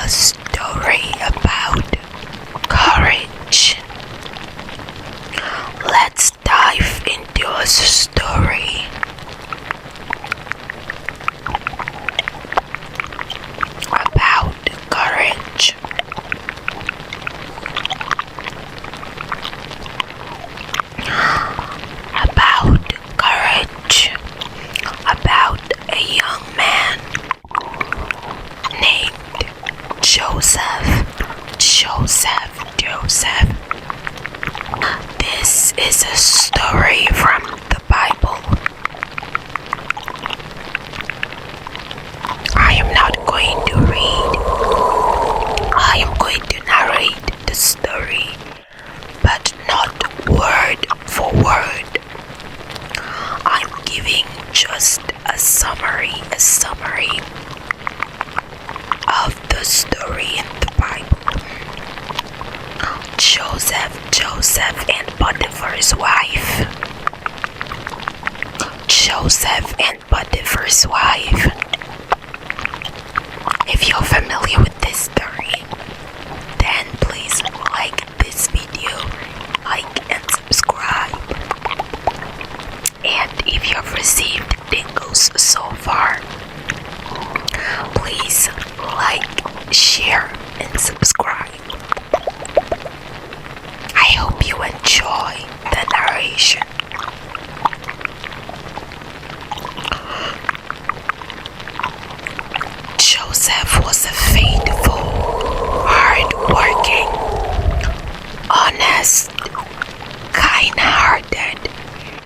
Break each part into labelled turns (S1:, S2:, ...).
S1: a story about courage. Let's dive into a story about courage. About courage. About a young man named Joseph. This is a story from the Bible. I am not going to read. I am going to narrate the story, but not word for word. I'm giving just a summary of the story in the Bible. Joseph and Potiphar's wife. Joseph and Potiphar's wife. If you're familiar with this story, then please like this video, like and subscribe. And if you've received tingles so far, please like, share, and subscribe. I hope you enjoy the narration. Joseph was a faithful, hard-working, honest, kind-hearted,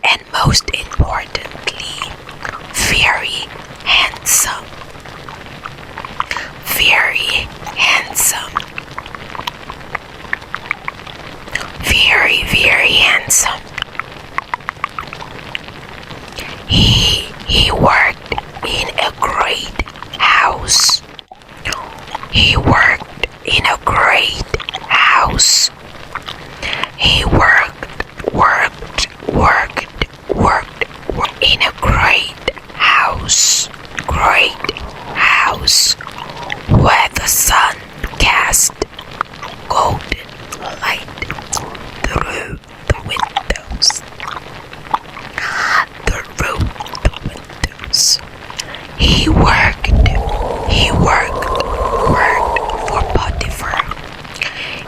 S1: and most importantly, very handsome. Very handsome. Very handsome. He worked in a great house. He worked in a great house. He worked in a great house. Great house where the sun cast golden light through the windows. He worked for Potiphar.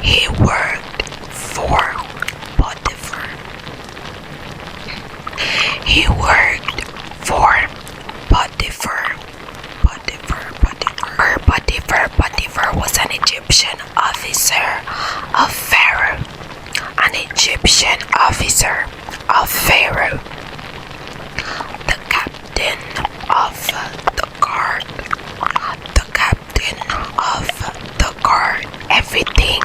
S1: He worked for Potiphar. He worked for Potiphar. Potiphar was an Egyptian officer of Pharaoh. An Egyptian officer of Pharaoh. The captain of the guard. The captain of the guard. Everything.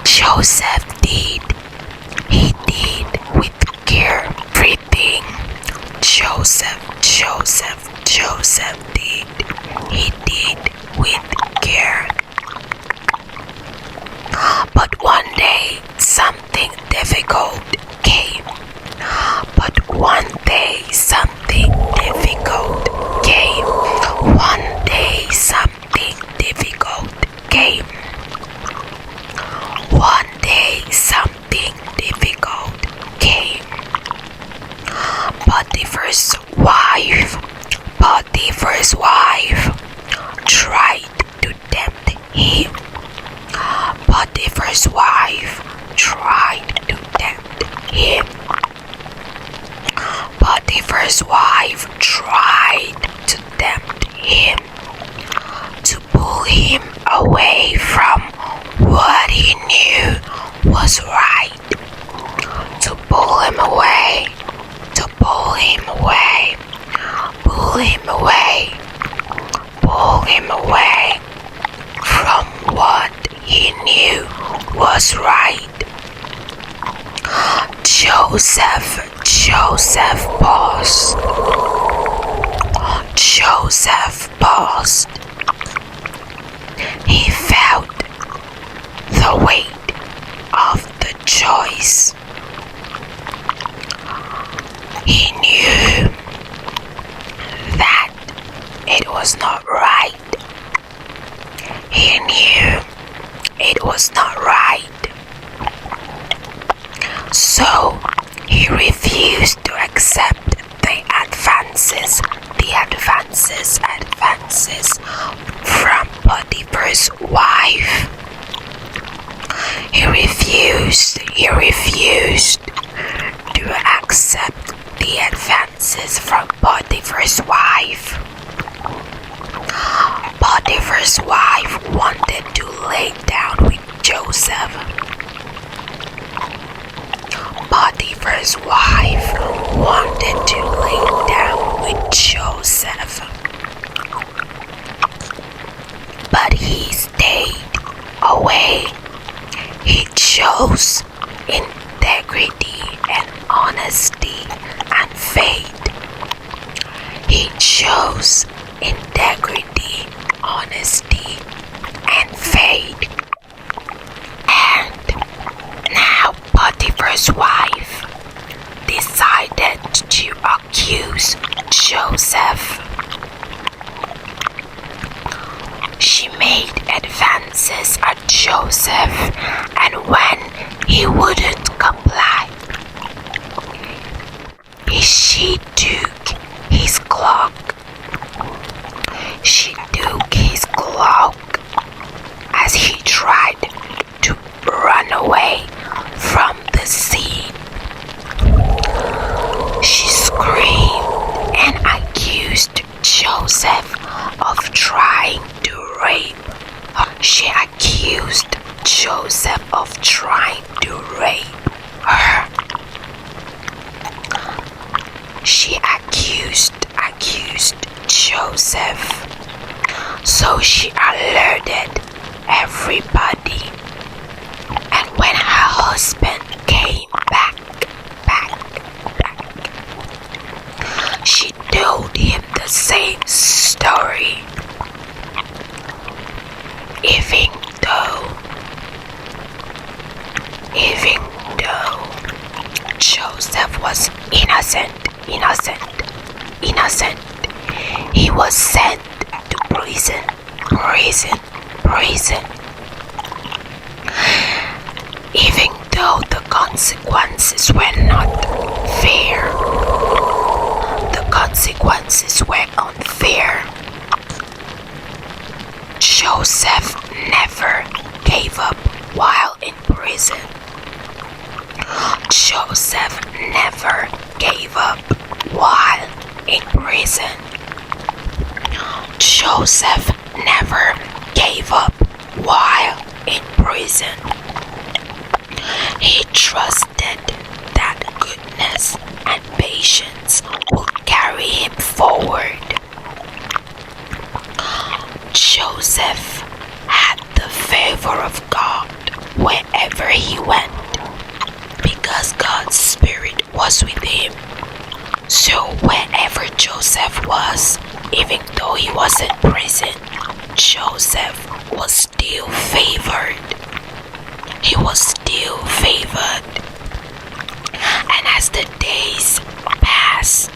S1: Joseph did. He did with care. Everything. Joseph did. He did with care. But one day something difficult came. One day something difficult came. Potiphar's wife tried to tempt him. Potiphar's wife tried to tempt him. Potiphar's wife tried to tempt him, to pull him away from what he knew was right. To pull him away. From what he knew was right. Joseph paused. He felt the weight of the choice. He knew was not right. He knew it was not right. So he refused to accept the advances from Potiphar's wife. He refused to accept the advances from Potiphar's wife. Potiphar's wife wanted to lay down with Joseph. Potiphar's wife wanted to lay down with Joseph. But he stayed away. He chose integrity and honesty and faith. He chose integrity, honesty, and faith. And now Potiphar's wife decided to accuse Joseph. She made advances at Joseph, and when he wouldn't comply, she took his cloak. She took his cloak as he tried to run away from the scene. She screamed and accused Joseph of trying to rape her. She accused Joseph of trying to rape her. She accused Joseph. So she alerted everybody. And when her husband came back, she told him the same story. Even though Joseph was innocent, he was sent to prison. Even though the consequences were not fair, Joseph never gave up while in prison. Joseph never gave up while in prison. Joseph never gave up while in prison. He trusted that goodness and patience would carry him forward. Joseph had the favor of God wherever he went, because God's Spirit was with him. So wherever Joseph was, even though he was in prison, Joseph was still favored. He was still favored. And as the days passed,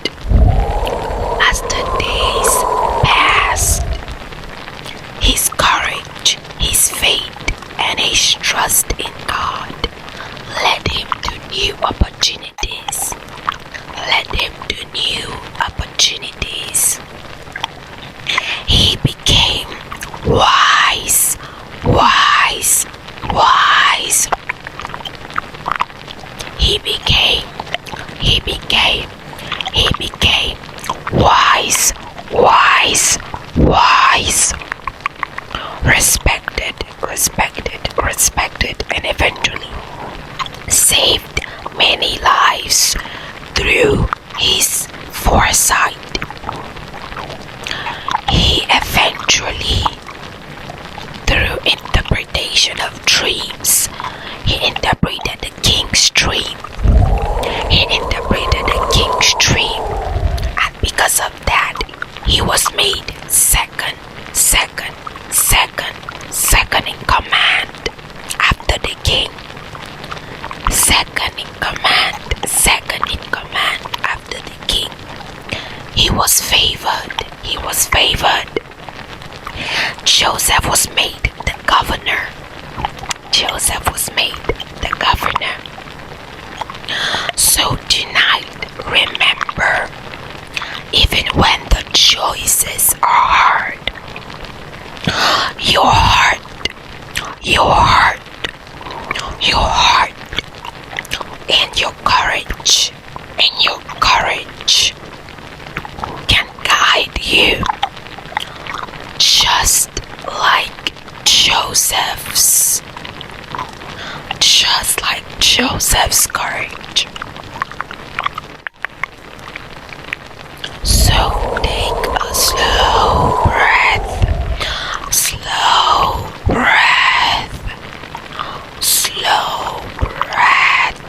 S1: his courage, his faith, and his trust in God led him to new opportunities. He became wise. He became wise. Respected, and eventually saved many lives through his foresight. He eventually, through interpretation of dreams, he interpreted the king's dream. And because of that, he was made second in command after the king. Second in command after the king. He was favored. Joseph was made the governor. Joseph was made the governor. So tonight, remember, even when the choices are hard, your heart, your heart, your heart, and your courage, can guide you, just like Joseph's courage. So take a slow breath, slow breath, slow breath,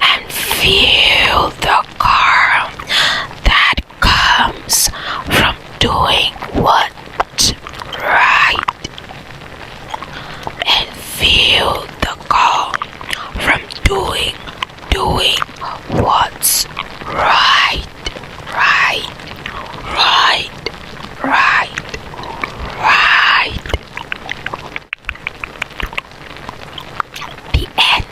S1: and feel the calm that comes from doing what's right. And feel the calm from doing what's right. The end.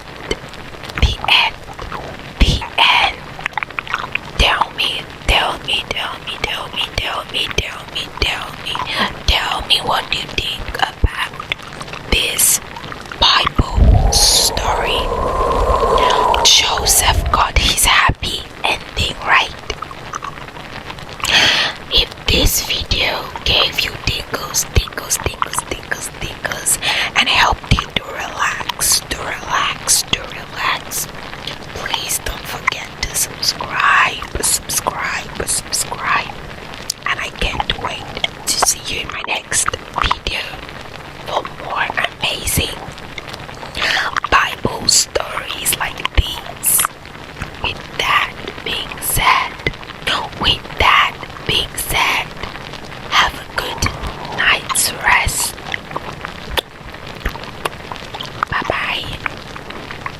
S1: Tell me what you think about this Bible story. Joseph got his happy ending, right? If this video gave you tingles, and helped you to relax, please don't forget to subscribe. And I can't wait to see you in my next video for more amazing Bible stories like these. With that being said,